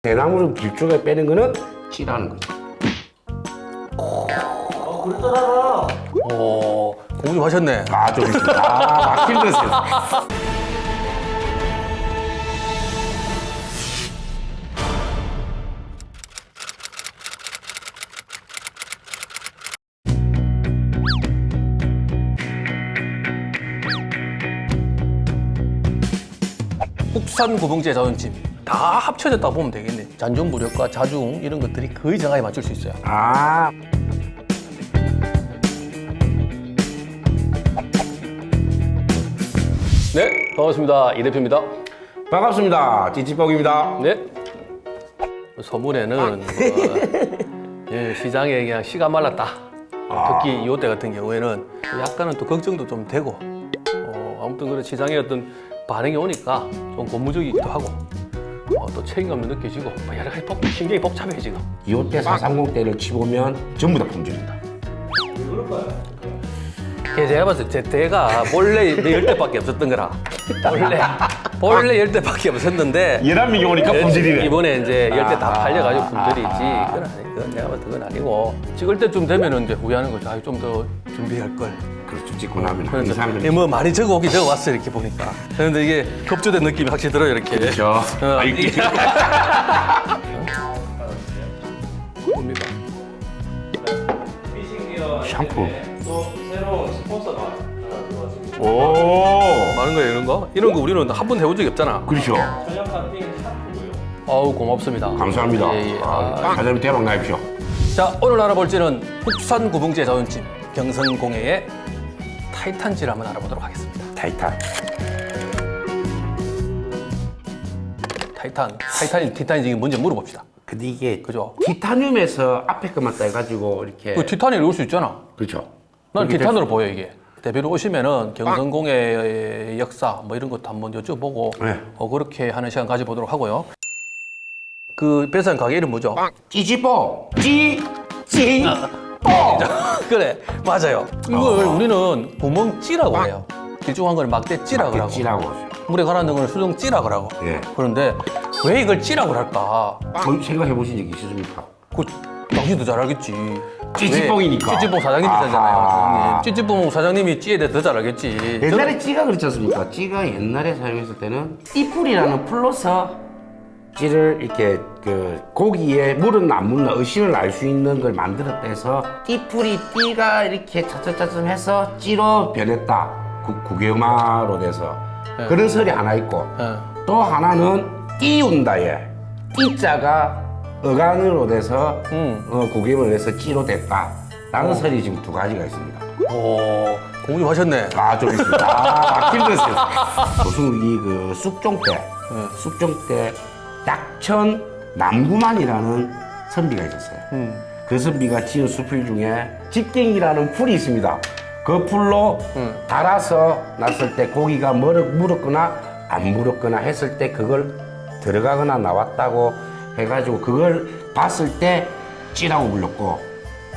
대나무를 길쭉하게 빼는 거는 찌라는 거죠. 그렇더라고. 공부 좀 하셨네. 좀 있습니다. 막 힘들었어요. 국산 구봉제 자존심 다 합쳐졌다 보면 되겠네. 잔존 부력과 자중 이런 것들이 거의 정확히 맞출 수 있어요. 네, 반갑습니다. 이 대표입니다. 반갑습니다. 찌찌뽕입니다. 네. 소문에는 시장에 그냥 씨가 말랐다. 특히 이때 같은 경우에는 약간은 또 걱정도 좀 되고, 아무튼 그런 시장에 어떤 반응이 오니까 좀 고무적이기도 하고, 또 책임감도 느껴지고, 여러 가지 신경이 복잡해 지금. 이때 430 때를 치보면 전부 다 품절입니다. 왜 그럴까요? 제가 봤을 때 대가 본래 10대밖에 없었던 거라. 본래 10대밖에 없었는데 11명이 오니까 품절이네. 이번에 이제 10대 다 팔려가지고 품절이지. 그건 내가 봤을 때 그건 아니고 찍을 때쯤 되면은 이제 후회하는 거죠. 좀 더 준비할 걸. 그렇죠. 찍고 나면 이 사람들이 뭐 많이 적어오긴 적어왔어 이렇게 보니까. 그런데 이게 급조된 느낌이 확실히 들어요 이렇게. 그렇죠. 이게 뭡니까? 미싱기어 샴푸. 또 새로운 스폰서가 하나 들어왔습니다. 오. 많은 거예요 이런 거? 이런 거 우리는 한 번도 해본 적이 없잖아. 그렇죠. 전력한 핑 샴푸고요. 아우 고맙습니다. 감사합니다. 예, 예. 사장님 대박 나십시오. 자, 오늘 알아볼지는 국산 구봉제 자존심 경성공예의 타이탄지를 한번 알아보도록 하겠습니다. 타이탄. 티탄이 지금 먼저 물어봅시다. 근데 이게 그죠? 티타늄에서 앞에 것만 따가지고 이렇게 그 티탄이 넣을 수 있잖아. 그렇죠. 난 그렇게 티탄으로 보여 이게. 대표로 오시면은 경성공예의 역사 뭐 이런 것도 한번 여쭤보고 네. 그렇게 하는 시간 가져보도록 하고요. 그 배산 가게 이름 뭐죠? 찌찌뽕. 그래 맞아요. 이걸 우리는 구멍찌라고 해요. 길쭉한 걸 막대찌라고 하고 찌라고. 물에 가라앉는 걸 수정찌라고 하고. 예. 그런데 왜 이걸 찌라고 할까? 생각해 보신 적이 있으십니까? 그 당신도 잘 알겠지. 찌찌뽕이니까. 왜? 찌찌뽕 사장님이잖아요. 사장님. 찌찌뽕 사장님이 찌에 대해 더 잘 알겠지. 옛날에 찌가 그렇지 않습니까? 찌가 옛날에 사용했을 때는 띠풀이라는 풀로서 찌를 이렇게 그 고기에 물은 안 묻나 의심을 알 수 있는 걸 만들었다 해서 띠풀이 띠가 이렇게 차츰차츰 해서 찌로 변했다. 국유마로 돼서 네. 그런 설이 하나 있고 예. 또 하나는 띠운다에 띠자가 어간으로 돼서 국유를 해서 찌로 됐다라는 설이 지금 두 가지가 있습니다. 오, 공부 좀 하셨네. 좀 있습니다. 막 힘들었어요. 조승욱이 그 쑥종 때 약천 남구만이라는 선비가 있었어요. 그 선비가 지은 수풀 중에 집갱이라는 풀이 있습니다. 그 풀로 달아서 놨을 때 고기가 물었거나 안 물었거나 했을 때 그걸 들어가거나 나왔다고 해가지고 그걸 봤을 때 찌라고 불렀고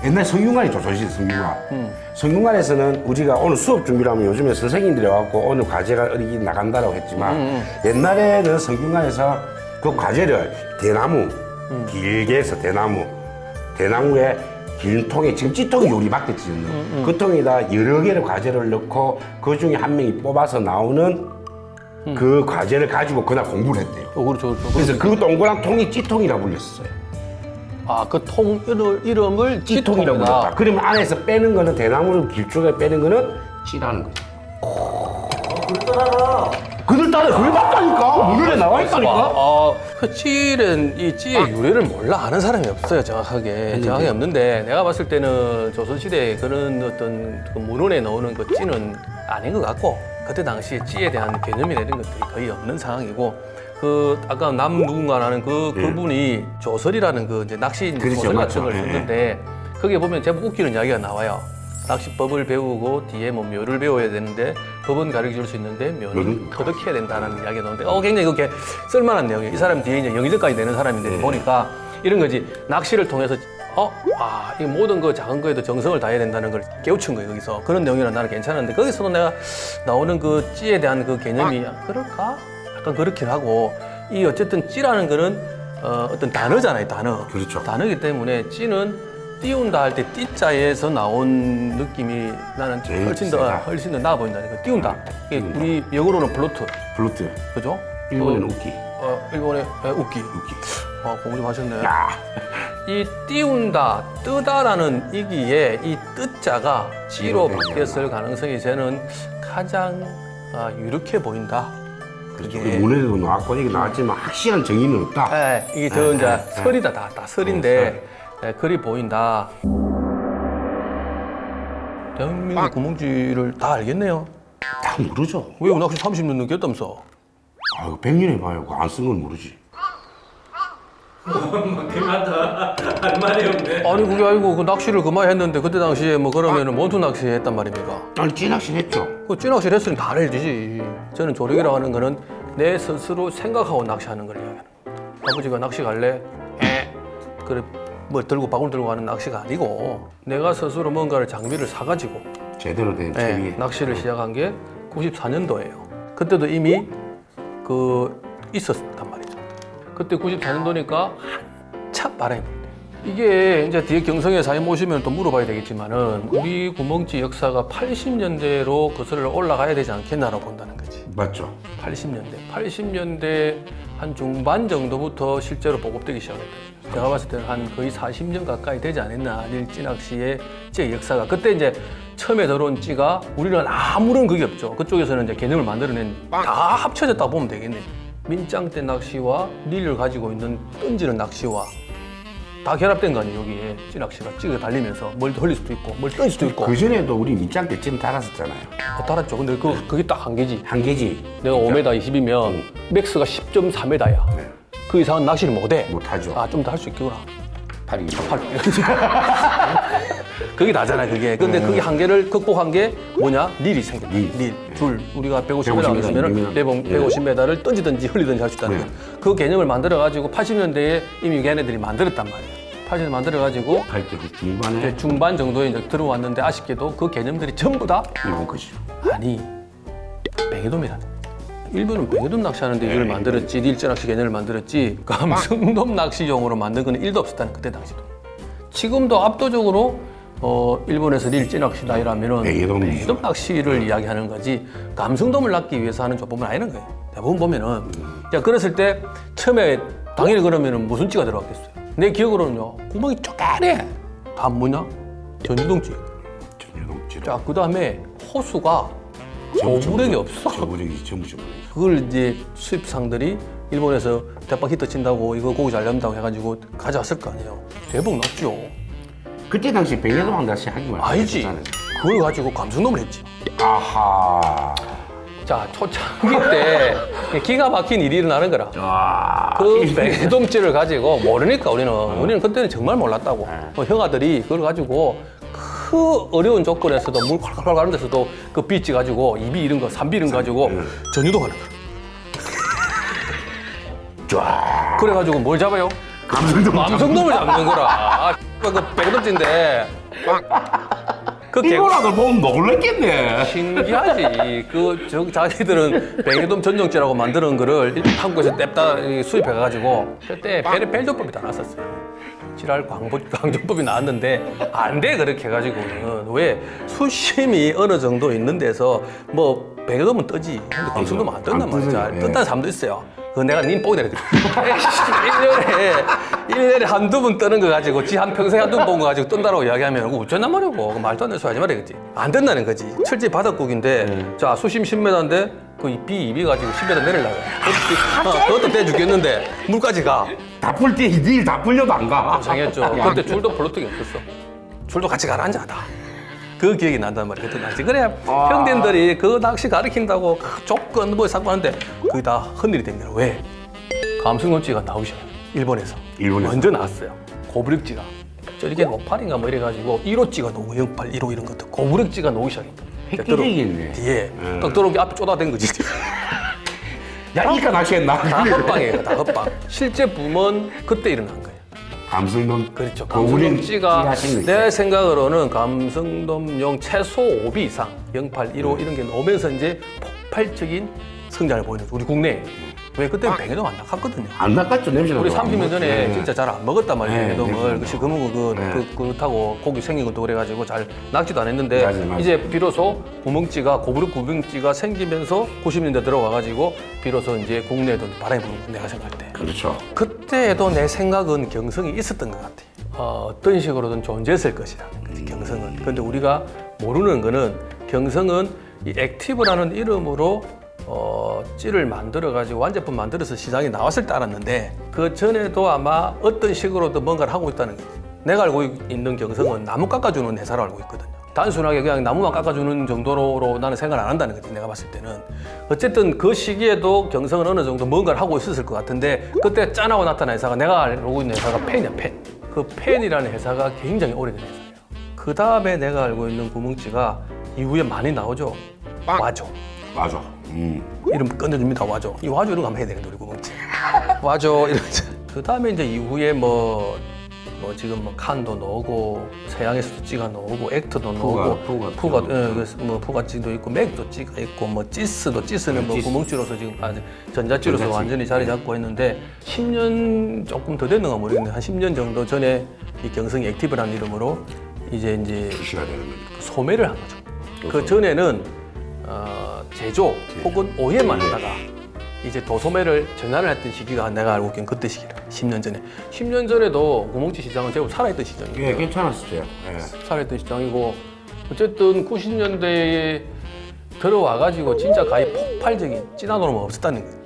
옛날 성균관이죠, 조선시대 성균관. 성균관에서는 우리가 오늘 수업 준비를 하면 요즘에 선생님들이 와갖고 오늘 과제가 어디 나간다라고 했지만 옛날에는 성균관에서 그 과제를 대나무, 길게 해서 대나무에 긴 통에 지금 찌통이 요리 맞게 찌는 그 통에다 여러 개의 과제를 넣고 그 중에 한 명이 뽑아서 나오는 그 과제를 가지고 그날 공부를 했대요. 그렇죠. 그래서 그 동그란 통이 찌통이라고 불렸어요. 그 통 이름을 찌통이라고 불렀다. 그러면 안에서 빼는 거는 대나무를 길쭉하게 빼는 거는 찌라는 거죠. 그렇더라고. 그들 따라 그걸 봤다니까. 문헌에 나와 있다니까. 이 찌의 유래를 몰라 아는 사람이 없어요 정확하게 없는데 내가 봤을 때는 조선시대에 그런 어떤 그 문헌에 나오는 그 찌는 아닌 것 같고 그때 당시에 찌에 대한 개념이나 이런 것들이 거의 없는 상황이고 그 아까 남 누군가라는 그분이 조설이라는 그 이제 낚시 그렇죠, 소설 맞죠. 같은 걸 썼는데 거기에 보면 제법 웃기는 이야기가 나와요. 낚시법을 배우고 뒤에 뭐 묘를 배워야 되는데 법은 가르쳐줄 수 있는데 묘는 터득해야 된다는 이야기가 나오는데 굉장히 그게 쓸만한 내용이에요. 이 사람 뒤에 이제 영의정까지 내는 사람인데 보니까 이런 거지 낚시를 통해서 이 모든 그 작은 거에도 정성을 다해야 된다는 걸 깨우친 거예요 거기서. 그런 내용이라 나는 괜찮은데 거기서도 내가 나오는 그 찌에 대한 그 개념이 그럴까? 약간 그렇긴 하고 이 어쨌든 찌라는 거는 어떤 단어잖아요, 단어. 그렇죠. 단어이기 때문에 찌는 띄운다 할 때 띠자에서 나온 느낌이 나는 제일 훨씬 세다. 더 나아 보인다니까. 띄운다. 이게 우리 영어로는 플로트, 블루트. 그죠? 일본에는 웃기. 일본의 웃기. 웃기. 공부 좀 하셨네요. 야. 이 띄운다, 뜨다라는 이기에 이 뜻자가 찌로 바뀌었을 가능성이 저는 가장 유력해 보인다. 그렇죠. 그게 문에도 나왔고 이게 나왔지만 확실한 정의는 없다. 이게 더 이제 설이다, 다 설인데 그리 보인다. 대한민국 구멍쥐를 다 알겠네요. 다 모르죠. 왜 낚시 30년 넘게 했다면서? 아유 100년 해봐요. 안 쓴 건 모르지. 그만다. 할 말이 없네. 아니 그게 아니고 그 낚시를 그만 했는데 그때 당시에 뭐 그러면은 원투 낚시 했단 말입니까? 아니 찌낚시 했죠. 그 찌낚시를 했으니 다 알지지. 저는 조력이라고 하는 거는 내 스스로 생각하고 낚시하는 걸 이야기하는 거예요. 아버지가 낚시 갈래? 그래 뭐 들고 바구니 들고 가는 낚시가 아니고 내가 스스로 뭔가를 장비를 사가지고 제대로 된 채비. 낚시를 시작한 게 94년도예요. 그때도 이미 있었단 말이죠. 그때 94년도니까 한참 바람이 불때. 이게 이제 뒤에 경성의 사인 모시면 또 물어봐야 되겠지만은 우리 구멍쥐 역사가 80년대로 거슬러 올라가야 되지 않겠나라고 본다는 거지. 맞죠. 80년대 한 중반 정도부터 실제로 보급되기 시작했다. 제가 봤을 때는 한 거의 40년 가까이 되지 않았나 찌낚시의 찌의 역사가. 그때 이제 처음에 들어온 찌가 우리는 아무런 그게 없죠. 그쪽에서는 이제 개념을 만들어낸 다 합쳐졌다고 보면 되겠네. 민짱대 낚시와 릴을 가지고 있는 던지는 낚시와 다 결합된 거 아니에요. 여기에 찌낚시가 찌가 달리면서 뭘 돌릴 수도 있고 뭘 던질 수도 있고. 그 전에도 우리 밑장 때쯤 달았었잖아요. 달았죠. 근데 그게 딱 한 개지. 한 개지. 내가 5m 20이면 맥스가 10.4m야. 네. 그 이상은 낚시를 못해. 못하죠. 좀 더 할 수 있겠구나. 팔이. 그게 나잖아, 그게. 근데 그게 한계를 극복한 게 뭐냐? 릴이 생겼다. 릴. 줄. 우리가 150m 150m 있으면 150m를 던지든지 흘리든지 할 수 있다는 네. 거. 그 개념을 만들어가지고 80년대에 이미 걔네들이 만들었단 말이야. 80년대 만들어가지고 할때 그 중반에 중반 정도에 이제 들어왔는데 아쉽게도 그 개념들이 전부 다 일본 것이죠. 아니, 뱅에돔이라는 거야. 일본은 뱅에돔 낚시하는데 이걸 만들었지, 릴자 낚시 개념을 만들었지, 감성돔 낚시용으로 만든 건 1도 없었다는 그때 당시도. 지금도 압도적으로 일본에서 릴자 낚시다 이러면은 뱅에돔 낚시를 이야기하는 거지 감성돔을 낚기 위해서 하는 조법은 아니는 거예요. 대부분 보면은 자 그랬을 때 처음에 당연히 그러면은 무슨 찌가 들어갔겠어요? 내 기억으로는요 구멍이 쪼까네. 다 뭐냐? 전유동찌. 전유동찌로. 자 그다음에 호수가 저부력이 없어. 저부력이 전부. 그걸 이제 수입상들이 일본에서 대박 히트 친다고 이거 고기 잘 남다고 해가지고 가져왔을 거 아니에요. 대박 났죠. 그때 당시 백예도방 다시 하기 말고. 아니지. 그걸 가지고 감성돔을 했지. 아하. 자 초창기 때 기가 막힌 일이 일어나는 거라. 아. 그 백돔찌를 가지고 모르니까 우리는 그때는 정말 몰랐다고. 형아들이 그걸 가지고 그 어려운 조건에서도 물 콸콸콸 가는 데서도 그 비찌 가지고 2비 이런 거 3비 이런 거 가지고 전유도 하는 거야. 쫙. 그래가지고 뭘 잡아요? 감성돔을 잡는 거라. 그 백돔찌인데 그 일본아들 보면 놀랬겠네. 신기하지. 자기들은 백예돔 전정찌라고 만드는 거를 한국에서 냅다 수입해가지고 그때 벨조법이 다 나왔었어요. 지랄 광조법이 나왔는데 안 돼 그렇게 해가지고는 왜 수심이 어느 정도 있는 데서 뭐 백예돔은 뜨지. 근데 감성돔은 안 뜬단 말이야. 뜬다는 사람도 있어요. 그건 내가 닌 뽕이다 그래. 1년에 한두 번 뜨는 거 가지고 지 한 평생 한두 번 본 거 가지고 뜬다라고 이야기하면 그거 어쩌나 말이고 말도 안 되는 소리 하지 말아야겠지. 안 된다는 거지. 철제 바닷국인데 자 수심 10m인데 그 입이 가지고 10m 내리려고. 그것도 떼 죽겠는데 물까지 가. 다 풀 때 일 다 풀려도 안 가. 상했죠. 그때 줄도 플로팅이 없었어. 줄도 같이 가라앉아다. 그 기억이 난단 말이야. 그때 낚시. 그래 형님들이 그 낚시 가르친다고 조건 뭐 사고 하는데 그게 다 헛일이 된 거야. 왜? 감성돔찌가 나오기 시작해요. 일본에서 먼저 나왔어요. 고부력찌가 저렇게 목팔인가 뭐 이래가지고 1호찌가 나오고 08, 1호 이런 것도 고부력찌가 나오기 시작했다. 획기적이겠네. 뒤에 딱 들어온 게 앞에 쪼다된 거지. 야, 이까 낚시했나? 다 헛방이에요. 다 헛방. 실제 붐은 그때 일어난 거예요. 감성돔. 그렇죠. 감성돔찌가 하신 내 생각으로는 감성돔용 최소 5비 이상 08, 1호 이런 게 나오면서 이제 폭발적인 성장을 보이는 거죠. 우리 국내에. 왜 그때는 뱅에돔 안 낚았거든요. 안 낚았죠, 냄새가. 우리 안 30년 났죠. 전에 네. 진짜 잘 안 먹었단 말이에요. 네, 뱅에돔을. 네, 그러고 그렇다고 고기 생긴 것도 그래가지고 잘 낚지도 안 했는데 맞아요. 이제 비로소 구멍찌가 고부력 구멍찌가 생기면서 90년대 들어와가지고 비로소 이제 국내에도 바람이 부는 내가 생각할 때. 그렇죠. 그때도 내 생각은 경성이 있었던 것 같아. 어떤 식으로든 존재했을 것이라는 거지, 경성은. 근데 우리가 모르는 거는 경성은 이 액티브라는 이름으로 찌를 만들어가지고 완제품 만들어서 시장에 나왔을 때 알았는데 그 전에도 아마 어떤 식으로든 뭔가를 하고 있다는 거지. 내가 알고 있는 경성은 나무 깎아주는 회사로 알고 있거든요. 단순하게 그냥 나무만 깎아주는 정도로 나는 생각을 안 한다는 거지, 내가 봤을 때는. 어쨌든 그 시기에도 경성은 어느 정도 뭔가를 하고 있었을 것 같은데 그때 짠하고 나타난 회사가 내가 알고 있는 회사가 펜이야, 펜. 그 펜이라는 회사가 굉장히 오래된 회사예요. 그 다음에 내가 알고 있는 구멍찌가 이후에 많이 나오죠. 와조. 맞아. 이름 끊어줍니다. 와조. 이 와조 이런 거 한번 해야 되는데 우리 구멍찌. 와조 이런. 그 다음에 이제 이후에 뭐 지금 뭐 칸도 나오고 서양에서도 찌가 나오고 액트도 나오고 푸가찌도 있고 맥도 찌가 있고 뭐 찌스는 뭐 구멍찌로서 지금 전자찌로서 완전히 자리 잡고 있는데 10년 조금 더 됐는가 모르겠는데 한 10년 정도 전에 이 경성이 액티브라는 이름으로 이제 출시가 되는 거죠. 소매를 한 거죠. 그 전에는 제조 혹은 OEM만 하다가 이제 도소매를 전환을 했던 시기가 내가 알고 있기는 그때 시기라. 10년 전에. 10년 전에도 구멍찌 시장은 제법 살아있던 시장이에요. 예, 괜찮았어요. 예. 살아있던 시장이고 어쨌든 90년대에 들어와가지고 진짜 거의 폭발적인 찌나노는 없었다는 거예요.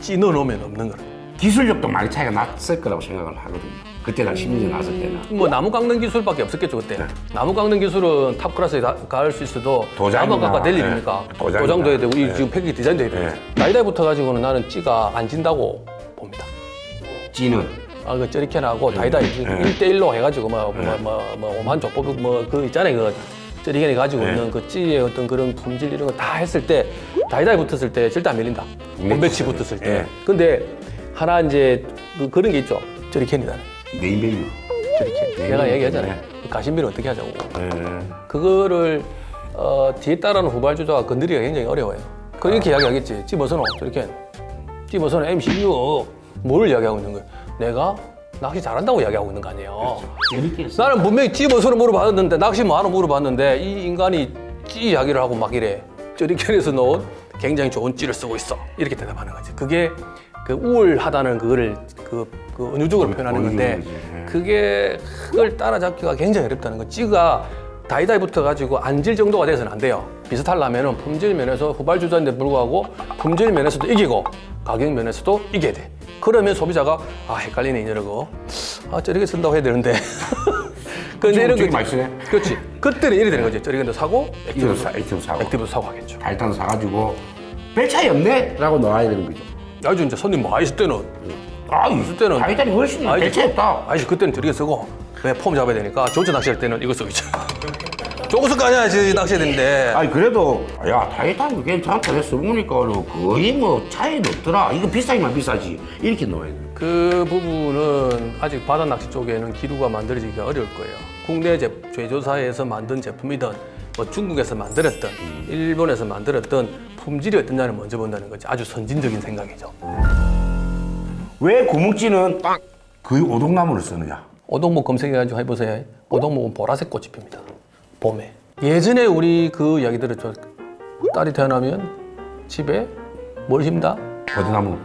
찌너놓으면 없는 거라. 기술력도 많이 차이가 났을 거라고 생각을 하거든요. 그때 당 10년 전 나왔을 때는. 뭐 나무 깎는 기술밖에 없었겠죠 그때. 나무 깎는 기술은 탑 클래스에 갈 수 있어도 도장이나, 나무 깎아 될 일입니까? 도장도 해야 되고 이 지금 팩이 디자인도 해야 되고. 나이다이부터 가지고는 나는 찌가 안 진다고 봅니다. 찌는 그 쩌리캔하고 다이다이 1대1로 해가지고 뭐 오만 족보도 그 있잖아요 그 쩌리캔이 가지고 있는 그 찌의 어떤 그런 품질 이런 거 다 했을 때 다이다이 붙었을 때 절대 안 밀린다. 원배치 붙었을 때. 예. 근데 하나 이제 그런 게 있죠. 쩌리캔이다. 메인 메뉴. 쩌리캔. 내가 얘기하잖아요. 가심비를 어떻게 하자고. 예. 그거를 뒤에 따르는 후발주자가 건드리기가 굉장히 어려워요. 그렇게 이야기하겠지. 찌 벗어놓 쩌리캔. 찌 벗어놓 MC6. 뭘 이야기하고 있는 거예요? 내가 낚시 잘한다고 이야기하고 있는 거 아니에요. 나는 분명히 찌 벗어놓 물어봤는데 낚시 뭐 하나 물어봤는데 이 인간이 찌 이야기를 하고 막 이래. 쩌리캔에서 넣은 굉장히 좋은 찌를 쓰고 있어. 이렇게 대답하는 거지. 그게 그 우월하다는 그거를 그 은유적으로 표현하는 건데 그게 그걸 따라잡기가 굉장히 어렵다는 거. 찌가 다이다이 붙어가지고 안질 정도가 돼서는 안 돼요. 비슷하려면은 품질 면에서 후발주자인데 불구하고 품질 면에서도 이기고 가격 면에서도 이겨야 돼. 그러면 소비자가 헷갈리네 이러고 쩌리게 쓴다고 해야 되는데 근데 이런 거 맛있네. 그렇지. 그때는 이래 되는 거지. 쩌리게도 사고 액티브 사고. 액티브도 사고 하겠죠. 다이탄 사가지고 별 차이 없네? 라고 나와야 되는 거죠. 아주 이제 손님 뭐 있을 때는 있을 때는 다이탄이 훨씬 별 차이 없다. 아니 그때는 쩌리게 쓰고 왜 폼 잡아야 되니까 조제 낚시할 때는 이거 쓰고 있죠. 저거 쓸 거 아니야 지금 낚시해야 되는데. 아니 그래도 야 타이탄도 괜찮다 해서 써보니까 거의 뭐 차이는 없더라. 이거 비싸기만 비싸지. 이렇게 넣어야 돼. 그 부분은 아직 바다 낚시 쪽에는 기류가 만들어지기가 어려울 거예요. 국내 제조사에서 만든 제품이든 뭐 중국에서 만들었던 일본에서 만들었던 품질이 어떠냐를 먼저 본다는 거지. 아주 선진적인 생각이죠. 왜 구멍찌는 거의 오동나무를 쓰느냐? 오동목 검색해가지고 해보세요. 오동목은 보라색 꽃이 핍니다. 봄에. 예전에 우리 그 이야기 들었죠. 딸이 태어나면 집에 뭘 심다? 버드나무.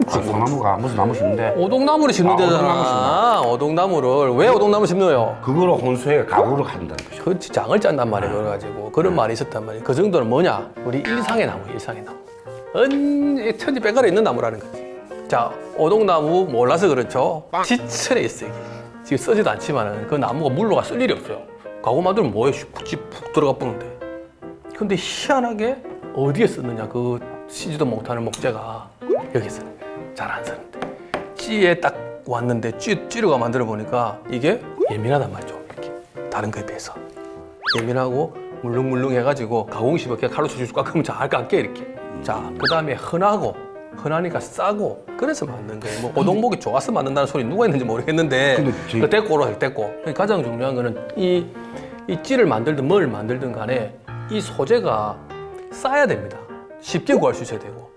소나무가 무슨 나무 심는데 오동나무를 심는 데잖아. 오동나무를. 왜 오동나무 심노요? 그거로 혼수해 가구를 한다는 거죠. 그 장을 짠단 말이에요. 그래가지고 그런 말이 있었단 말이에요. 그 정도는 뭐냐? 우리 일상의 나무, 일상의 나무. 천지 빼가려 있는 나무라는 거지. 자, 오동나무 몰라서 그렇죠. 지천에 있어 이게. 지금 쓰지도 않지만은 그 나무가 물로가 쓸 일이 없어요. 가구 만들면 뭐해? 푹 들어가 뿌는데. 근데 희한하게 어디에 쓰느냐? 그 쓰지도 못하는 목재가 여기 쓰는 거예요. 잘 안 쓰는데. 찌에 딱 왔는데 찌루가 만들어 보니까 이게 예민하단 말이죠. 이렇게 다른 거에 비해서 예민하고 물렁물렁 해가지고 가공식으로 그냥 칼로 쑥쑥 깎으면 잘 깎게 이렇게. 자, 그 다음에 흔하니까 싸고 그래서 만든 거예요. 뭐 오동목이 좋아서 만든다는 소리 누가 했는지 모르겠는데 그 됐고로 됐고. 가장 중요한 거는 이 찌를 만들든 뭘 만들든 간에 이 소재가 싸야 됩니다. 쉽게 구할 수 있어야 되고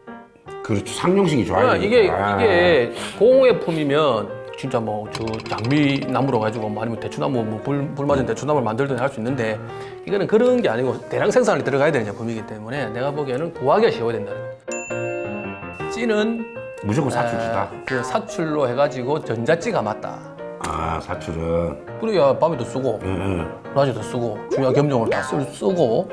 그렇죠. 상용식이 좋아야 그러니까 이게 공예품이면 진짜 뭐 저 장미 나무로 가지고 뭐 아니면 대추나무 뭐 불 맞은 대추나무를 만들든 할 수 있는데 이거는 그런 게 아니고 대량 생산이 들어가야 되는 제품이기 때문에 내가 보기에는 구하기가 쉬워야 된다는 거예요. 찌는 무조건 사출이다. 그 사출로 해가지고 전자찌가 맞다. 아, 사출은. 그래야 밤에도 쓰고 낮에도 쓰고 중요한 겸용을 다 쓰고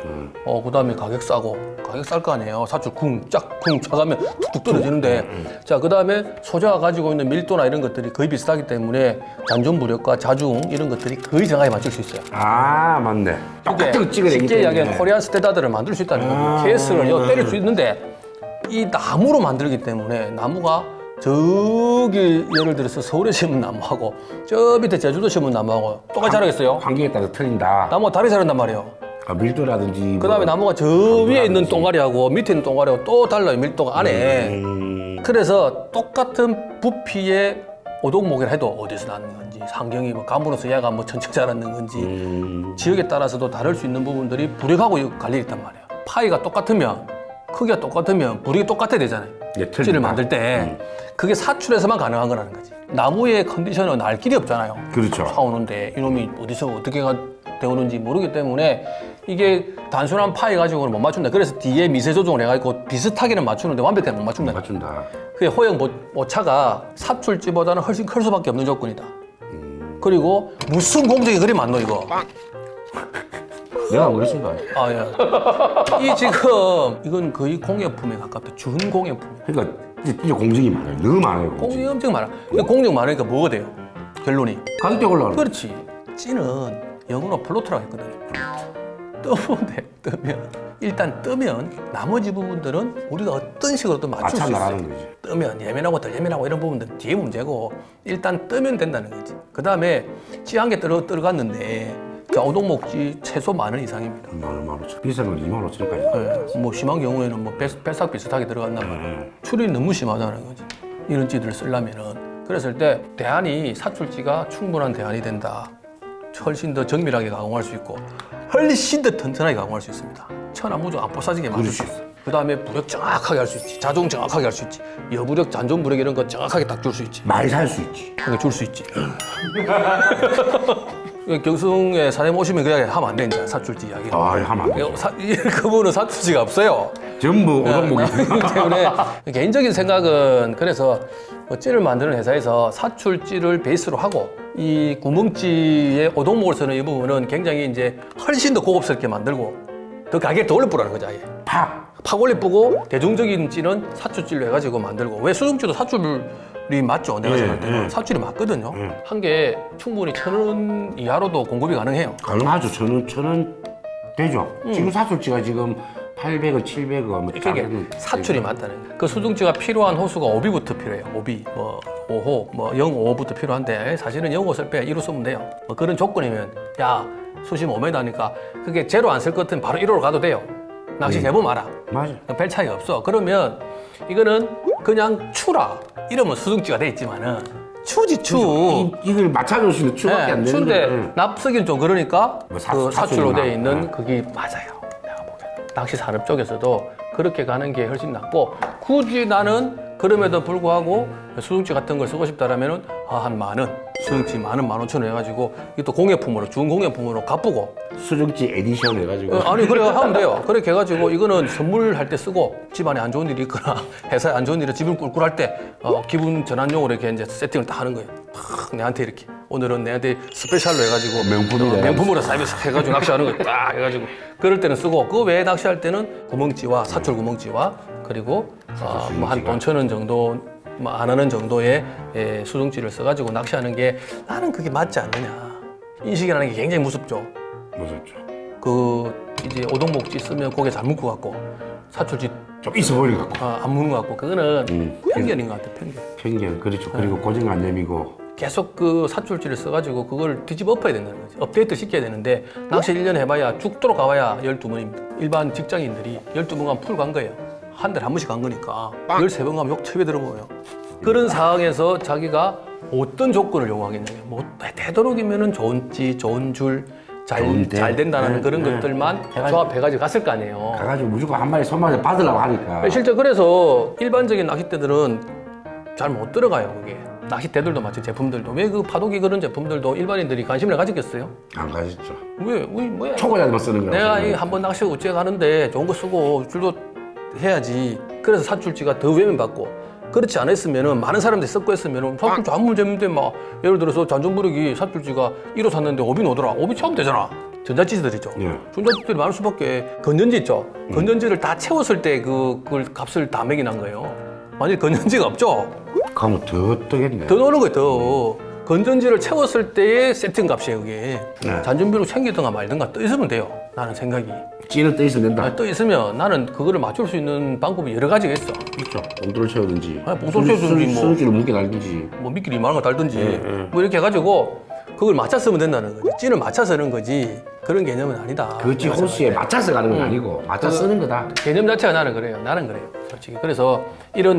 그다음에 가격 싸고 가격 쌀 거 아니에요. 사출 쿵 차가면 툭툭 떨어지는데 자 그다음에 소재가 가지고 있는 밀도나 이런 것들이 거의 비슷하기 때문에 잔존 부력과 자중 이런 것들이 거의 정확히 맞출 수 있어요. 아, 맞네. 똑같은 거 찍어내기 쉽게 때문에. 이야기하면 코리안 스탠다드를 만들 수 있다는 거예요. 케이스를 때릴 수 있는데 이 나무로 만들기 때문에 나무가 저기 예를 들어서 서울에 심은 나무하고 저 밑에 제주도 심은 나무하고 똑같이 자라겠어요? 환경에 따라 틀린다. 나무가 다르게 자란단 말이에요. 아, 밀도라든지. 그 다음에 나무가 저 위에 있는 동아리하고 밑에 있는 동아리하고 또 달라요. 밀도가 안에. 그래서 똑같은 부피의 오동목이라 해도 어디서 낳는 건지 환경이 뭐 가물어서 얘가 뭐 천측 자랐는 건지 지역에 따라서도 다를 수 있는 부분들이 불익하고 관련이 있단 말이에요. 파이가 똑같으면 크기가 똑같으면 불익이 똑같아야 되잖아요. 예, 틀린다. 찌를 만들 때 그게 사출에서만 가능한 거라는 거지. 나무의 컨디션은 알 길이 없잖아요. 그렇죠. 사오는데 이놈이 어디서 어떻게 되오는지 모르기 때문에 이게 단순한 파이 가지고는 못 맞춘다. 그래서 뒤에 미세 조정을 해가지고 비슷하게는 맞추는데 완벽하게 못 맞춘다. 맞춘다. 그게 호영 오차가 사출찌보다는 훨씬 클 수밖에 없는 조건이다. 그리고 무슨 공정이 그리 많노 이거. 내가 모르겠습니다. 아 예. 이 지금 이건 거의 공예품에 가깝다. 준공예품. 그러니까 진짜 공정이 많아요. 너무 많아요. 공정이. 공정이 엄청 많아. 공정 많으니까 뭐가 돼요? 결론이. 가격대 올라가는. 그렇지. 찌는 영어로 플로트라고 했거든요. 뜨면 돼. 뜨면. 일단 뜨면 나머지 부분들은 우리가 어떤 식으로든 맞출 수 있어요. 나가는 거지. 뜨면 예민하고 덜 예민하고 이런 부분들은 뒤에 문제고 일단 뜨면 된다는 거지. 그 다음에 찌 한 개 들어갔는데 자, 오동목찌 최소 10,000원 이상입니다. 10,000원. 비싼 건 25,000원까지. 네, 뭐 심한 경우에는 뭐 배싹 비슷하게 들어간단 말이에요. 출혈이 너무 심하다는 거지. 이런 찌들을 쓰려면은. 그랬을 때 대안이 사출찌가 충분한 대안이 된다. 훨씬 더 정밀하게 가공할 수 있고 훨씬 더 튼튼하게 가공할 수 있습니다. 천하무적 안 부서지게 만들 수 있어. 그 다음에 부력 정확하게 할 수 있지. 자동 정확하게 할 수 있지. 여부력, 잔존 부력 이런 거 정확하게 딱 줄 수 있지. 많이 살 수 있지. 그게 줄 수 있지. 경승에 사장님 오시면 그 이야기 하면 안 돼, 이제 사출지 이야기. 아, 하면 안 돼. 그분은 사출지가 없어요. 전부 오동목이. 그렇기 때문에 개인적인 생각은 그래서 뭐 찌를 만드는 회사에서 사출찌를 베이스로 하고 이 구멍찌의 오동목을 쓰는 이 부분은 굉장히 이제 훨씬 더 고급스럽게 만들고 더 가격을 더 올려보라는 거죠, 아예. 팍 올려보고 대중적인 찌는 사출찌로 해가지고 만들고 왜 수중찌도 사출이 맞죠? 내가 생각할 때는 사출이 맞거든요. 한 개 충분히 1,000원 이하로도 공급이 가능해요. 가능하죠. 1,000원 되죠. 지금 사출지가 지금 800원, 700원 뭐 그게 사출이 맞다는 거예요. 그 수중찌가 필요한 호수가 5비부터 필요해요. 5비, 뭐 5호, 뭐 0.5부터 필요한데 사실은 0.5 쓸 때 1호 쓰면 돼요. 뭐 그런 조건이면 야 수심 5m니까 그게 제로 안 쓸 것 같으면 바로 1호로 가도 돼요. 낚시 제법 알아. 맞아. 별 차이가 없어. 그러면 이거는 그냥 추라. 이러면 수중찌가 돼 있지만은 추지 추. 이걸 맞춰줄 수 있는 추밖에 안 되는데. 추인데 납쓰기는 좀 그러니까 뭐 그 사출로 사출이나. 돼 있는 그게 맞아요. 내가 보기에는. 낚시 산업 쪽에서도 그렇게 가는 게 훨씬 낫고 굳이 나는 그럼에도 불구하고 수중찌 같은 걸 쓰고 싶다라면은 한 10,000원, 수중찌 10,000원, 15,000원 해가지고 이게 또 공예품으로 준공예품으로 갚고 수중지 에디션 해가지고. 아니 그래 하면 돼요. 그렇게 해가지고 이거는 선물할 때 쓰고 집안에 안 좋은 일이 있거나 회사에 안 좋은 일이 집을 꿀꿀할 때 기분 전환용으로 이렇게 이제 세팅을 딱 하는 거예요. 탁 내한테 이렇게 오늘은 내한테 스페셜로 해가지고 명품으로 서비스 해가지고 낚시하는 거예요. 딱 해가지고 그럴 때는 쓰고 그 외에 낚시할 때는 구멍찌와 사출 구멍찌와 그리고 뭐 한 5,000원 정도 뭐 안 하는 정도의 수중찌를 써가지고 낚시하는 게 나는 그게 맞지 않느냐. 인식이라는 게 굉장히 무섭죠. 무섭죠. 그 이제 오동목찌 쓰면 고개 잘 묶고 갖고 사출찌 좀 있어 보이는 것 같고. 안 묶는 것 같고 그거는 편견인 것 같아. 편견. 그렇죠. 그리고 고정관념이고. 계속 그 사출찌를 써가지고 그걸 뒤집어 엎어야 된다는 거지. 업데이트 시켜야 되는데 낚시 1년 해봐야 죽도록 가봐야 12번입니다. 일반 직장인들이 12번간 풀 간 거예요. 한 달에 한 번씩 간 거니까 13번 가면 욕 처에 들어보여요. 그런 상황에서 자기가 어떤 조건을 요구하겠느냐. 뭐 되도록이면은 좋은 찌, 좋은 줄, 좋은데. 잘 된다는 네, 그런 네. 것들만 해가지고. 조합해가지고 갔을 거 아니에요. 가가지고 무조건 한 마리 손맛을 받으려고 하니까. 실제 그래서 일반적인 낚싯대들은 잘 못 들어가요, 그게. 낚싯대들도 마치 제품들도. 왜 그 파도기 그런 제품들도 일반인들이 관심을 가지겠어요? 안 가셨죠. 왜? 뭐야? 초보자들만 쓰는 거야. 내가 이 한번 낚시 우째 가는데 좋은 거 쓰고 줄도 해야지. 그래서 사출지가 더 외면받고. 그렇지 않았으면은 많은 사람들이 섞고 했으면은 사출지 아무 재밌는데 막 예를 들어서 잔존부르기 사출지가 1호 샀는데 5비 오더라. 5비 채우면 되잖아. 전자찌들이죠. 예. 전자찌들이 많을 수밖에. 건전지 있죠. 건전지를 다 채웠을 때 그걸 값을 다 매긴한 거예요. 만약에 건전지가 없죠. 그러면 더 뜨겠네. 더 노는 거예요, 더. 건전지를 채웠을 때의 세팅 값이에요, 그게. 네. 잔존비로 챙기든가 말든가 떠 있으면 돼요. 나는 생각이. 찌는 떠 있으면 된다. 떠 있으면 나는 그거를 맞출 수 있는 방법이 여러 가지가 있어. 있죠. 봉돌을 채우든지. 아니, 봉돌 채우든지 뭐. 수증기를 뭉개 달든지. 뭐 미끼리 이만한 거 달든지. 예. 뭐 이렇게 해가지고 그걸 맞춰 쓰면 된다는 거지. 찌를 맞춰 쓰는 거지. 그런 개념은 아니다. 그치 호수에 맞춰서 가는 건 아니고 맞춰 쓰는 거다. 개념 자체가 나는 그래요. 나는 그래요. 솔직히. 그래서 이런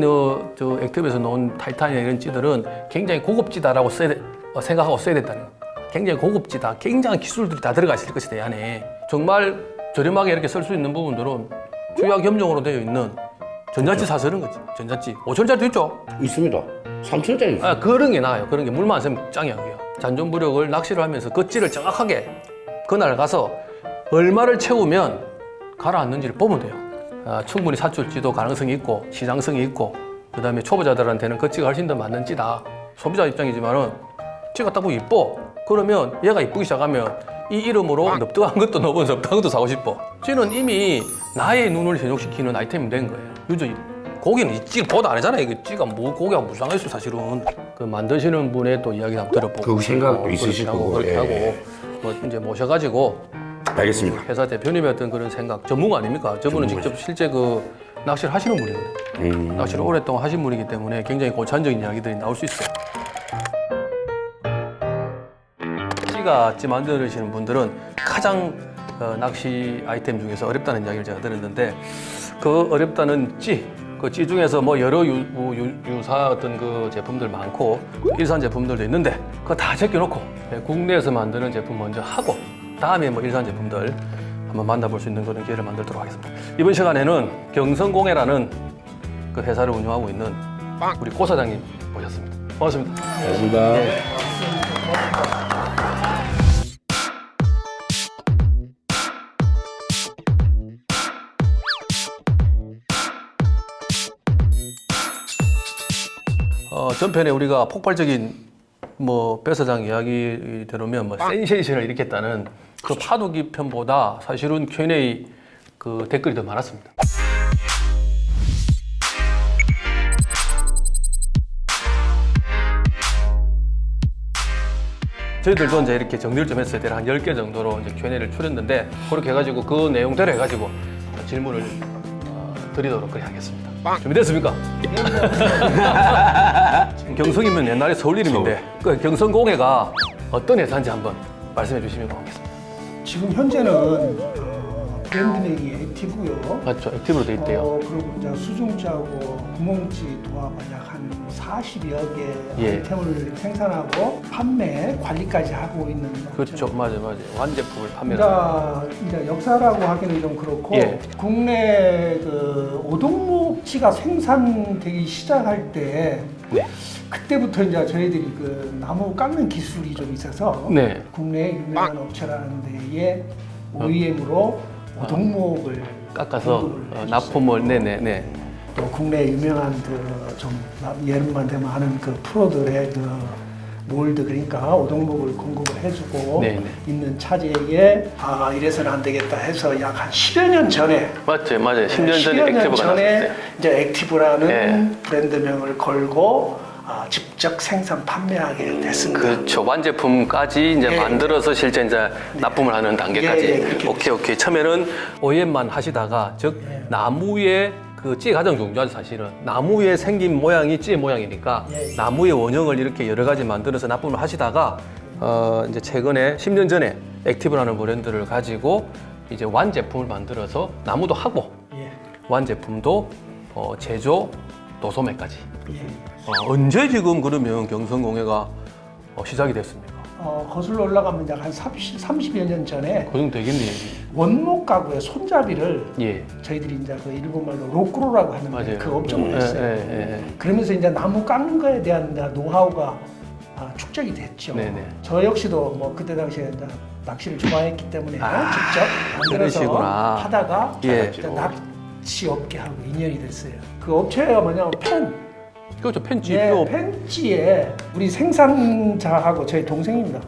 저 액티브에서 나온 타이탄이나 이런 찌들은 굉장히 고급지다라고 생각하고 써야 된다는 거예요. 굉장히 고급지다. 굉장한 기술들이 다 들어가 있을 것이다, 이 안에. 정말 저렴하게 이렇게 쓸 수 있는 부분들은 주약 염정으로 되어 있는 전자찌 사서 쓰는 거지. 전자찌. 5천짜리도 있죠? 있습니다. 3천원짜리 있어요. 아, 그런 게 나아요. 그런 게 물만 안 쓰면 짱이야, 그게. 잔존부력을 낚시를 하면서 그 찌를 정확하게 그날 가서 얼마를 채우면 가라앉는지를 보면 돼요. 아, 충분히 사출지도 가능성이 있고 시장성이 있고 그 다음에 초보자들한테는 그 찌가 훨씬 더 맞는 찌다. 소비자 입장이지만은 찌가 딱 보기 이뻐. 그러면 얘가 이쁘기 시작하면 이 이름으로 넙득한 것도 넣고 넙득한 것도 사고 싶어. 찌는 이미 나의 눈을 현혹시키는 아이템이 된 거예요. 요즘 고기는 이 찌를 보도 안 하잖아요. 이게 찌가 뭐 고기하고 무상했어 사실은. 그 만드시는 분의 또 이야기 한번 들어보고 그 생각도 그렇게 있으실 하고 거고, 그렇게 예. 하고 뭐 이제 모셔가지고 알겠습니다. 회사 대표님의 어떤 그런 생각 전문가 아닙니까? 저분은 직접 실제 그 낚시를 하시는 분이거든요. 낚시를 오랫동안 하신 분이기 때문에 굉장히 고차원적인 이야기들이 나올 수 있어요. 찌 만드시는 분들은 가장 낚시 아이템 중에서 어렵다는 이야기를 제가 들었는데 그 어렵다는 그 찌 중에서 뭐 여러 유사 어떤 그 제품들 많고 일산 제품들도 있는데 그거 다 제껴놓고 국내에서 만드는 제품 먼저 하고 다음에 뭐 일산 제품들 한번 만나볼 수 있는 그런 기회를 만들도록 하겠습니다. 이번 시간에는 경성공예라는 그 회사를 운영하고 있는 우리 고 사장님 모셨습니다. 고맙습니다. 고맙습니다. 전편에 우리가 폭발적인 뭐 배 사장 이야기대로면 뭐 센세이션을 일으켰다는 그 파도기 편보다 사실은 Q&A 그 댓글이 더 많았습니다. 저희들도 이제 이렇게 정리를 좀 했어요. 한 10개 정도로 이제 Q&A를 추렸는데 그렇게 해가지고 그 내용대로 해가지고 질문을 드리도록 그렇게 하겠습니다. 준비됐습니까? 경성이면 옛날에 서울 이름인데 그 경성공예가 어떤 회사인지 한번 말씀해 주시면 고맙겠습니다. 지금 현재는 브랜드명이 액티브요. 맞죠? 액티브로 돼 있대요. 그리고 이제 수중찌하고 구멍찌 도합은 약 한 40여 개 예. 아이템을 생산하고 판매, 관리까지 하고 있는. 그렇죠. 맞아요. 완제품을 판매하는. 그러니까 이제 역사라고 하기는 좀 그렇고 예. 국내 그 오동목찌가 생산되기 시작할 때 네. 그때부터 이제 저희들이 그 나무 깎는 기술이 좀 있어서 네. 국내 유명한 업체라는 데에 OEM으로 오동목을 깎아서 공급을 해줬어요. 납품을 네네네. 또 국내 유명한 그좀 예능만 되면 하는 그 프로들의 그 몰드 그러니까 오동목을 공급을 해주고 네네. 있는 차제에 이래서는 안 되겠다 해서 약 한 10여 년 전에 맞죠. 10년 전에 10여 년 액티브가 전에 나왔을 때. 이제 액티브라는 예. 브랜드명을 걸고 직접 생산 판매하게 됐습니다. 그렇죠. 완제품까지 이제 예. 만들어서 실제 이제 납품을 하는 단계까지. 예, 그렇게 오케이. 처음에는 OEM만 하시다가 즉 나무의 그 찌 가장 중요하죠 사실은. 나무에 생긴 모양이 찌의 모양이니까 예. 나무의 원형을 이렇게 여러 가지 만들어서 납품을 하시다가 이제 최근에 10년 전에 액티브라는 브랜드를 가지고 이제 완제품을 만들어서 나무도 하고 예. 완제품도 제조 도소매까지. 예. 언제 지금 그러면 경성공예가 시작이 됐습니까? 거슬러 올라가면 이제 한 30여 년 전에 그 정도 되겠네요. 원목 가구의 손잡이를 예. 저희들이 이제 그 일본말로 로꾸로라고 하는데 맞아요. 그 업종을 했어요. 예. 그러면서 이제 나무 깎는 거에 대한 이제 노하우가 축적이 됐죠. 네네. 저 역시도 뭐 그때 당시에 이제 낚시를 좋아했기 때문에 직접 만들어서 그러시구나. 하다가 예. 이제 낚시 업계하고 인연이 됐어요. 그 업체가 뭐냐면 그렇죠. 팬지. 팬지에 우리 생산자하고 저희 동생입니다.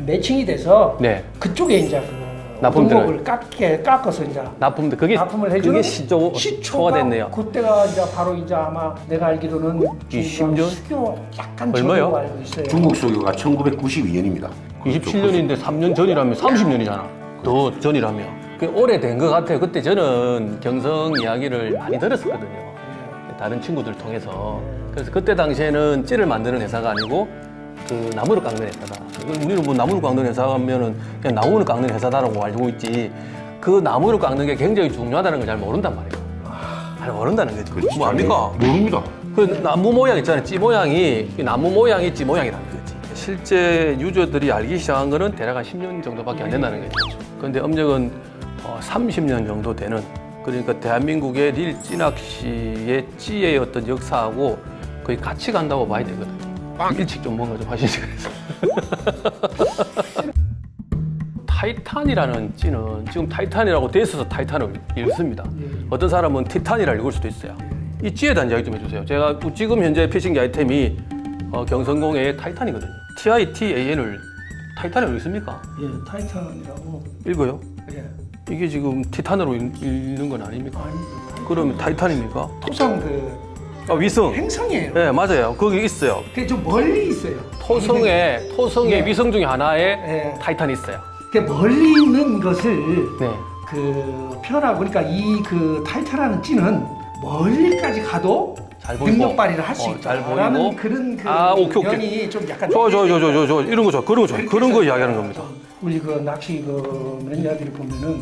매칭이 돼서 네. 그쪽에 이제 그 납품들을. 오동목을 깎아서 이제 납품도 그게 납품을 해주는 그게 시초가 됐네요. 그때가 이제 바로 이제 아마 내가 알기로는 20년? 수교 약간 얼마요? 전으로 알고 있어요. 중국 수교가 1992년입니다. 27년인데 3년 전이라면 30년이잖아. 더 전이라며. 그 오래된 것 같아요. 그때 저는 경성 이야기를 많이 들었었거든요. 다른 친구들 통해서. 그래서 그때 당시에는 찌를 만드는 회사가 아니고 그 나무를 깎는 회사다. 우리는 뭐 나무를 깎는 회사 하면은 그냥 나무를 깎는 회사다라고 알고 있지. 그 나무를 깎는 게 굉장히 중요하다는 걸 잘 모른단 말이에요. 잘 모른다는 거지. 뭐 압니까? 모릅니다. 그 나무 모양 있잖아요. 찌 모양이 이 나무 모양이 찌 모양이라는 거지. 실제 유저들이 알기 시작한 거는 대략 한 10년 정도밖에 안 된다는 거죠. 그런데 엄정은 30년 정도 되는, 그러니까 대한민국의 릴 찌낚시의 찌의 어떤 역사하고 거의 같이 간다고 봐야 되거든요. 일찍 좀 뭔가 좀 하시지 그래서. 타이탄이라는 찌는 지금 타이탄이라고 돼 있어서 타이탄을 읽습니다. 어떤 사람은 티탄이라 읽을 수도 있어요. 이 찌에 대한 이야기 좀 해주세요. 제가 지금 현재 피싱기 아이템이 경성공의 타이탄이거든요. TITAN을 타이탄으로 읽습니까? 예, 타이탄이라고. 읽어요? 예. 이게 지금 티탄으로 읽는 건 아닙니까? 아닙니다. 그러면 타이탄입니까? 토성 그 위성. 행성이에요. 네, 맞아요. 거기 있어요. 그게 좀 멀리 있어요. 토성의 예. 위성 중에 하나에 예. 타이탄이 있어요. 그 멀리 있는 것을 네. 그 표현하고, 그러니까 이 그 타이탄이라는 찌는 멀리까지 가도 잘 보이고. 능력 발휘를 할 수 잘 있다라는 보이고. 그런 그 오케이. 면이 좀 약간 좋아. 이런 거 좋아. 그런 거 좋아. 그런 거 이야기하는 겁니다. 우리 그 낚시 그 매니아들이 보면은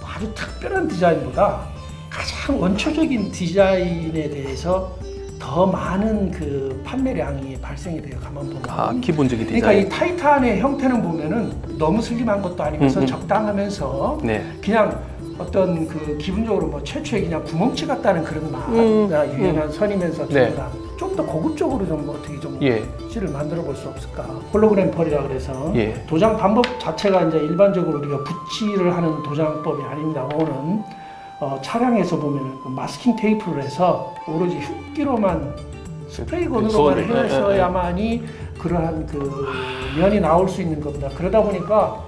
아주 특별한 디자인보다 가장 원초적인 디자인에 대해서 더 많은 그 판매량이 발생이 돼요. 가만 보면. 기본적인 디자인. 그러니까 이 타이탄의 형태는 보면은 너무 슬림한 것도 아니면서 적당하면서 네. 그냥 어떤 그 기분적으로 뭐 최초의 그냥 구멍치 같다는 그런 맛 유연한 선이면서 네. 좀 더 고급적으로 좀 어떻게 좀 예. 찌를 만들어 볼 수 없을까. 홀로그램 펄이라 그래서 예. 도장 방법 자체가 이제 일반적으로 우리가 붓질을 하는 도장법이 아닙니다. 오는 차량에서 보면은 그 마스킹 테이프를 해서 오로지 흡기로만 스프레이건으로만 해서야만이 그러한 그 면이 나올 수 있는 겁니다. 그러다 보니까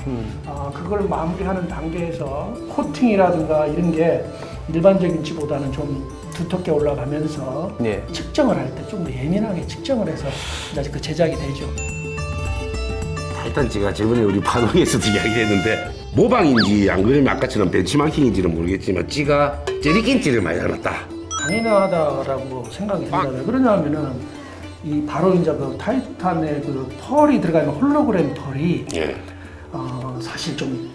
그걸 마무리하는 단계에서 코팅이라든가 이런 게 일반적인 찌보다는 좀 두텁게 올라가면서 네. 측정을 할 때 좀 예민하게 측정을 해서 이제 그 제작이 되죠. 타이탄 찌가 저번에 우리 파동에서도 이야기했는데 모방인지 안 그러면 아까처럼 벤치마킹인지는 모르겠지만 찌가 찌리낀 찌를 많이 닮았다. 당연하다라고 생각이 듭니다. 왜 그러냐면은 이 바로 이제 그 타이탄의 그 펄이 들어가 있는 홀로그램 펄이 예. 사실 좀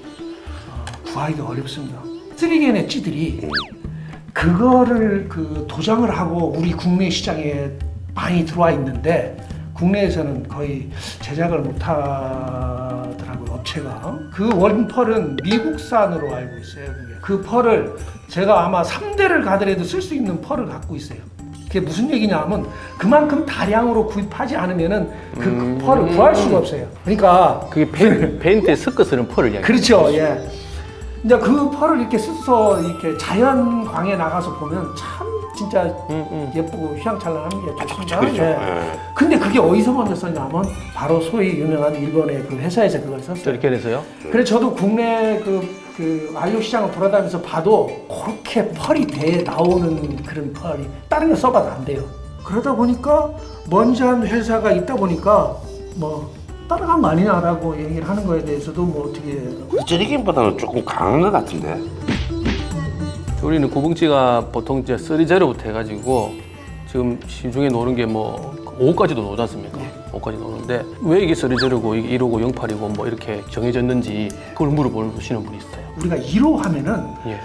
구하기가 어렵습니다. 3개의 찌들이 그거를 그 도장을 하고 우리 국내 시장에 많이 들어와 있는데 국내에서는 거의 제작을 못 하더라고요, 업체가. 그 원펄은 미국산으로 알고 있어요. 그 펄을 제가 아마 3대를 가더라도 쓸 수 있는 펄을 갖고 있어요. 그게 무슨 얘기냐면 그만큼 다량으로 구입하지 않으면은 그 펄을 구할 수가 없어요. 그러니까 그게 페인트에 섞어 쓰는 펄을 이야기해요. 그렇죠. 예. 이제 그 펄을 이렇게 써서 이렇게 자연광에 나가서 보면 참 진짜 예쁘고 휘황찬란합니다. 좋습니다. 그렇죠. 예. 근데 그게 어디서 먼저 썼냐면 바로 소위 유명한 일본의 그 회사에서 그걸 썼어요. 이렇게 돼서요? 그래서 저도 국내 그 완료 시장을 돌아다니면서 봐도 그렇게 펄이 돼 나오는 그런 펄이 다른 거 써봐도 안 돼요. 그러다 보니까 먼저 한 회사가 있다 보니까 뭐 따라간 거 아니냐라고 얘기를 하는 거에 대해서도 뭐 어떻게 찌리긴보다는 조금 강한 것 같은데. 우리는 구멍찌가 보통 이제 3제로부터 해가지고 지금 시중에 노는 게 뭐 5까지도 노지 않습니까? 5까지 노는데 왜 이게 3제로고 이게 1호고 08이고 뭐 이렇게 정해졌는지 그걸 물어보시는 분이 있어요. 우리가 1호 하면은 예.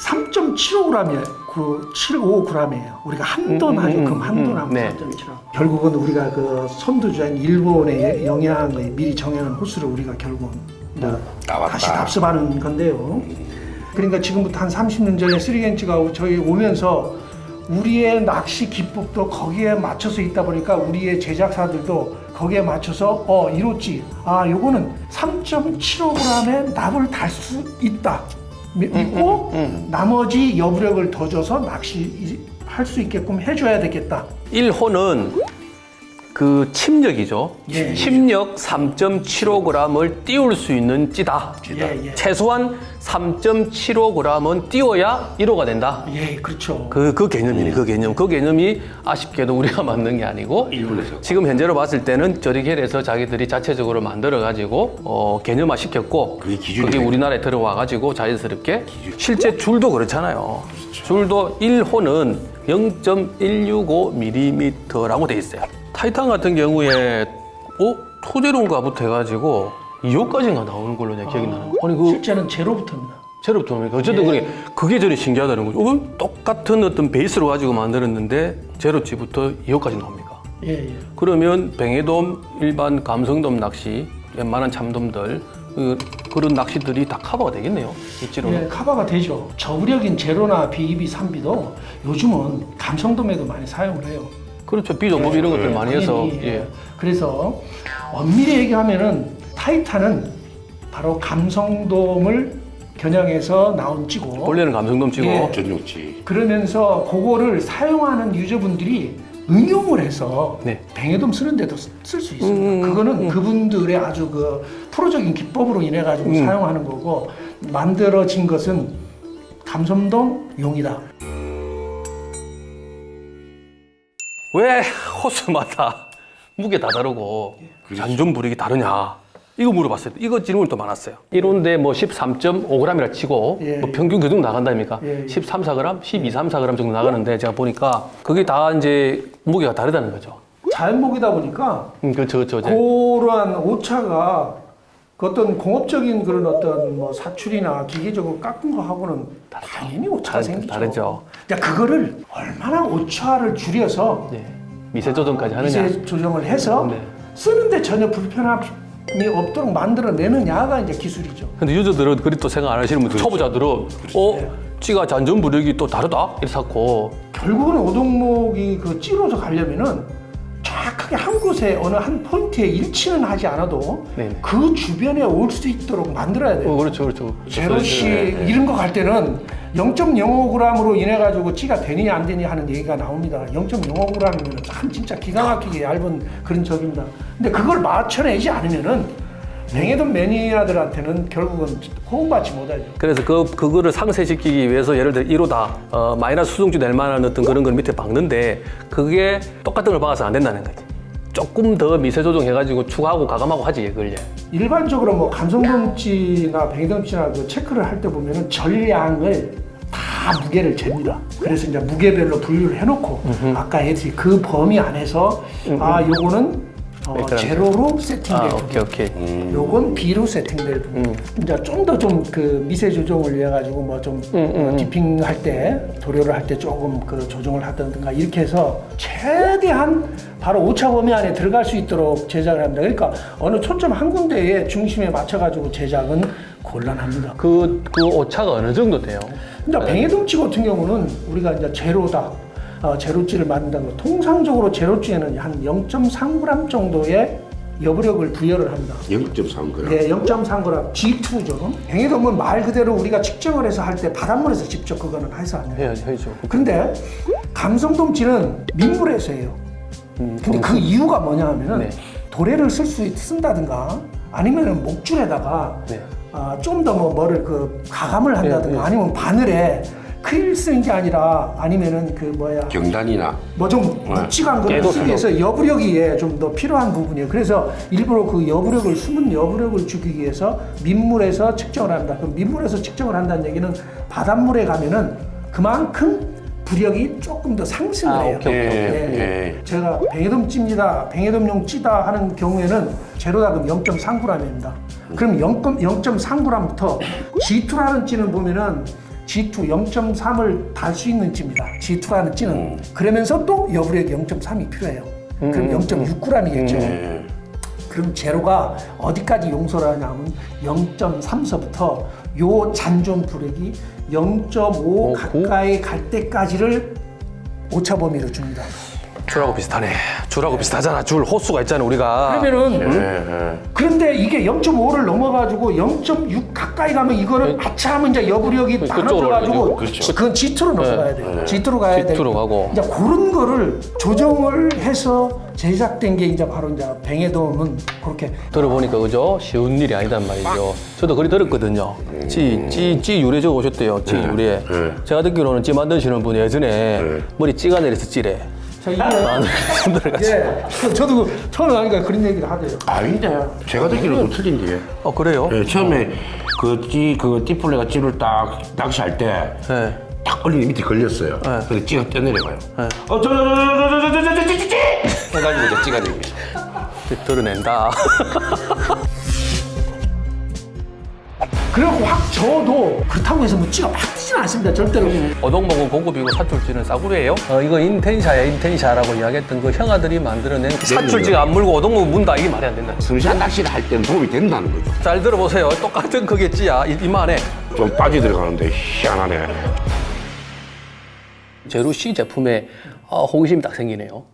3점 4.75g이에요. 그 75g이에요. 우리가 한돈 하죠. 금 한돈하고 네. 4.75. 결국은 우리가 그 선두주자인 일본의 영향을 미리 정해놓은 호수를 우리가 결국은 나왔다. 다시 답습하는 건데요. 그러니까 지금부터 한 30년 전에 쓰리겐츠가 저희 오면서 우리의 낚시 기법도 거기에 맞춰서 있다 보니까 우리의 제작사들도 거기에 맞춰서 이렇지. 요거는 3.75g의 납을 달 수 있다. 있고 나머지 여부력을 더 줘서 낚시할 수 있게끔 해줘야 되겠다. 1호는 그 침력이죠. 예. 침력 3.75g을 띄울 수 있는 찌다. 예. 최소한 3.75g은 띄워야 1호가 된다. 예, 그렇죠. 그 개념이네, 그 개념. 그 개념이 아쉽게도 우리가 만든 게 아니고, 일본에서. 지금 현재로 봤을 때는 저리겔에서 자기들이 자체적으로 만들어가지고, 개념화 시켰고, 그게 기준이 그게 되네. 우리나라에 들어와가지고 자연스럽게, 실제 줄도 그렇잖아요. 줄도 1호는 0.165mm라고 돼 있어요. 타이탄 같은 경우에, 토제론가부터 해가지고, 2호까지인가 나오는 걸로 내가 기억이 나는 거. 아니, 실제는 제로부터입니다. 제로부터 보니까 어쨌든 그게 저는 신기하다는 거죠. 똑같은 어떤 베이스로 가지고 만들었는데 제로치부터 2호까지 나옵니까? 예. 그러면 뱅에돔, 일반 감성돔 낚시, 웬만한 참돔들 그런 낚시들이 다 커버가 되겠네요. 입지로는. 예, 커버가 되죠. 저구력인 제로나 B2B, 3B도 요즘은 감성돔에도 많이 사용을 해요. 그렇죠. 비정법 이런 것들 많이 해서. 당연히, 예. 그래서 엄밀히 얘기하면은 타이탄은 바로 감성돔을 겨냥해서 나온 찌고 원래는 감성돔 치고. 예. 전용치. 그러면서 그거를 사용하는 유저분들이 응용을 해서 네. 뱅에돔 쓰는데도 쓸 수 있습니다. 그거는 그분들의 아주 그 프로적인 기법으로 인해 가지고 사용하는 거고 만들어진 것은 감성돔 용이다. 왜 호수마다 무게 다 다르고 잔존 부력이 다르냐? 이거 물어봤어요. 이거 질문이 또 많았어요. 1호인데 뭐 13.5g이라 치고 예. 뭐 평균 그 정도 나간다니까. 예. 13, 4g, 12, 3, 4g 정도 나가는데 제가 보니까 그게 다 이제 무게가 다르다는 거죠. 자연목이다 보니까 그렇죠. 그러한 오차가 그 어떤 공업적인 그런 어떤 뭐 사출이나 기계적으로 깎은 거 하고는 당연히 오차가 생기죠. 다르죠. 그러니까 그거를 얼마나 오차를 줄여서 네. 미세 조정까지 하느냐. 미세 조정을 해서 네. 쓰는데 전혀 불편함이 없도록 만들어내느냐가 이제 기술이죠. 근데 유저들은 그리 또 생각 안 하시는 분들, 초보자들은 찌가 잔존 부력이 또 다르다? 이렇게 샀고. 결국은 오동목이 그 찌로서 가려면은 정확하게 한 곳에 어느 한 포인트에 일치는 하지 않아도 네. 그 주변에 올 수 있도록 만들어야 돼요. 그렇죠. 제로시 이런 거 갈 때는 0.05g으로 인해 가지고 찌가 되느냐 안 되느냐 하는 얘기가 나옵니다. 0.05g이면 참 진짜 기가 막히게 얇은 그런 적입니다. 근데 그걸 맞춰내지 않으면은 뱅에돔 매니아들한테는 결국은 호응받지 못하죠. 그래서 그거를 상쇄시키기 위해서 예를 들어 1호다, 마이너스 수송주 낼 만한 어떤 그런 걸 밑에 박는데 그게 똑같은 걸 박아서 안 된다는 거지. 조금 더 미세 조정해가지고 추가하고 가감하고 하지, 그걸. 일반적으로 뭐 감성돔찌나 뱅에돔찌나 그 체크를 할 때 보면은 전량을 다 무게를 잽니다. 그래서 이제 무게별로 분류를 해놓고 아까 했듯이 그 범위 안에서 요거는 제로로 세팅될 부분, 오케이. 요건 B로 세팅될 부분. 이제 좀 더 좀 그 미세 조정을 위해 가지고 뭐 좀 디핑할 때 도료를 할 때 조금 그 조정을 하든가 이렇게 해서 최대한 바로 오차 범위 안에 들어갈 수 있도록 제작을 합니다. 그러니까 어느 초점 한 군데에 중심에 맞춰 가지고 제작은 곤란합니다. 그 오차가 어느 정도 돼요? 근데 뱅에돔찌 같은 경우는 우리가 이제 제로다. 제로찌를 만든다는 거. 통상적으로 제로찌에는 한 0.3g 정도의 여부력을 부여를 합니다. 0.3g. 네, 0.3g G2죠. 뱅에돔은 말 그대로 우리가 측정을 해서 할 때 바닷물에서 직접 그거는 해서 안 해요. 해야죠. 근데 감성돔찌는 민물에서 해요. 근데 그 이유가 뭐냐 하면은 네. 도래를 쓴다든가 아니면은 목줄에다가 네. 좀 더 뭐 뭐를 그 가감을 한다든가 아니면 바늘에 크릴 쓰는 게 아니라 아니면은 그 뭐야 경단이나 뭐 좀 묵직한 거를 깨도 쓰기 위해서 여부력이 좀 더 필요한 부분이에요. 그래서 일부러 그 여부력을 숨은 여부력을 주기 위해서 민물에서 측정을 한다. 그럼 민물에서 측정을 한다는 얘기는 바닷물에 가면은 그만큼 부력이 조금 더 상승을 해요. 오케이. 예. 제가 뱅에돔찌입니다. 뱅에돔용 찌다 하는 경우에는 제로다 그럼 0.3g입니다. 그럼 0.3g부터 G2라는 찌는 보면은 G2 0.3을 달 수 있는 찌입니다. G2라는 찌는. 그러면서 또 여부력이 0.3이 필요해요. 그럼 0.6g이겠죠. 그럼 제로가 어디까지 용서를 하냐면 0.3서부터 요 잔존 부력이 0.5 가까이 갈 때까지를 오차 범위로 줍니다. 줄하고 비슷하네. 줄하고 비슷하잖아. 줄 호수가 있잖아 우리가. 그러면은 그런데 이게 0.5를 넘어가지고 0.6 가까이 가면 이거는 아차하면 이제 여부력이 많아져가지고 그건 G2로 넘어가야 돼요. G2로 가야 돼요. G2로 가고. 이제 그런 거를 조정을 해서 제작된 게 이제 바로 이제 뱅에돔은 그렇게 들어보니까 그죠? 쉬운 일이 아니단 말이죠. 저도 그리 들었거든요. 찌 유래 적어 오셨대요. 찌 유래. 제가 듣기로는 찌 만드시는 분이 예전에 머리 찌가 내려서 찌래. 자 이게 힘들어가지고. 예, 저도 그 처음에 하니까 그런 얘기를 하대요. 아닌데 제가 듣기로도 틀린데. 그래요? 예, 처음에 그 띠플레가 찌를 딱 낚시할 때. 네. 딱 걸리는 밑에 걸렸어요. 네. 근데 찌가 뛰어내려가요. 네. 찌! 해가지고 이제 찌가 됩니다. 드러낸다. 그리고 확 저어도 그렇다고 해서 뭐 찌가 막 뛰지는 않습니다. 절대로. 어동목은 고급이고 사출찌는 싸구려예요? 이거 인텐샤야 인텐샤라고 이야기했던 그 형아들이 만들어낸 사출찌가 안 물고 어동목 문다 이게 말이 안 된다. 승샷 낚시를 할 때는 도움이 된다는 거죠. 잘 들어보세요. 똑같은 그게 찌야 이만해. 좀 빠지 들어가는데 희한하네. 제로 C 제품에 호기심이 딱 생기네요.